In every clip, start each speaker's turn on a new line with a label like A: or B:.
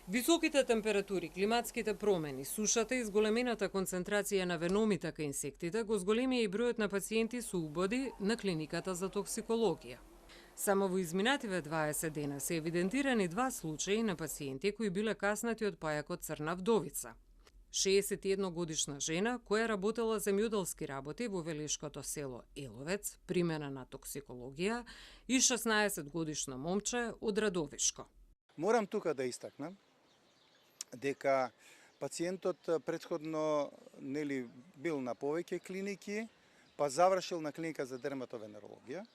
A: Високите температури, климатските промени, сушата и зголемената концентрација на веномите кај инсектите го зголемија и бројот на пациенти со убоди на клиниката за токсикологија. Само во изминативе 20 дена се евидентирани 2 случаи на пациенти кои биле каснати од пајакот црна вдовица. 61 годишна жена која работела земјоделски работи во велешкото село Еловец, примена на токсикологија, и 16 годишно момче од Радовишко.
B: Морам тука да истакнам дека пациентот претходно бил на повеќе клиники, па завршил на клиника за дерматовенерологија.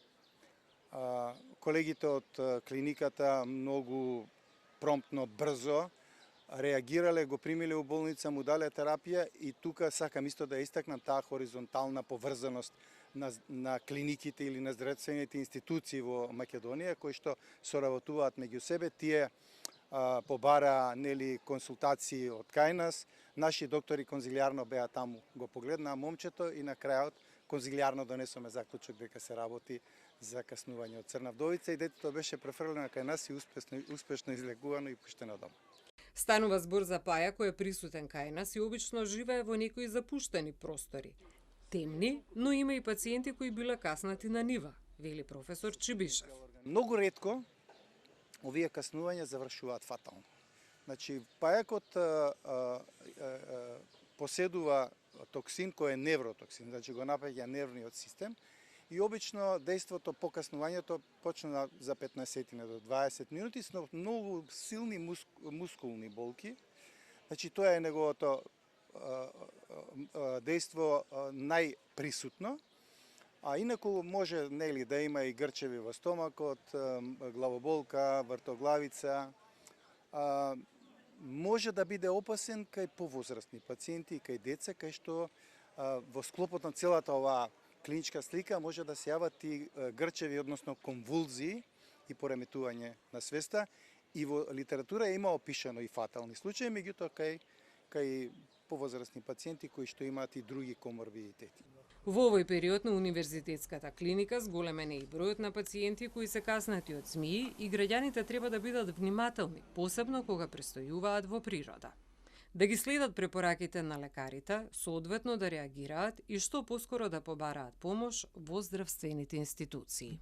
B: Колегите од клиниката многу промптно, брзо реагирале, го примиле у болница, му дале терапија и тука сакам исто да истакнам таа хоризонтална поврзаност на клиниките или на здравствените институции во Македонија кои што соработуваат меѓу себе. Тие побара консултации од кај нас. Наши доктори конзилијарно беа таму, го погледнаа момчето и на крајот конзилијарно донесоме заклучок дека се работи за каснување од црна вдовица и детето беше префрлено кај нас и успешно излекувано и пуштено дома.
A: Станува збор за пајак кој е присутен кај нас и обично живее во некои запуштени простори. Темни, но има и пациенти кои биле каснати на нива, вели професор Чибишев.
B: Многу ретко овие каснувања завршуваат фатално. Значи, пајакот поседува токсин кој е невротоксин, значи го напаѓа нервниот систем и обично дејството по каснувањето почна за 15 до 20 минути со многу силни мускулни болки. Значи, тоа е неговото дејство најприсутно. А инаку може да има и грчеви во стомакот, главоболка, вртоглавица. Може да биде опасен кај повозрастни пациенти и кај деца, кај што во склопот на целата оваа клиничка слика може да се јават и грчеви, односно конвулзии и пореметување на свеста. И во литература има опишано и фатални случаи, меѓутоа кај повозрастни пациенти кои што имаат и други коморбидитети.
A: Во овој период на универзитетската клиника зголемен е и бројот на пациенти кои се каснати од змии и граѓаните треба да бидат внимателни, посебно кога престојуваат во природа. Да ги следат препораките на лекарите, соодветно да реагираат и што поскоро да побараат помош во здравствените институции.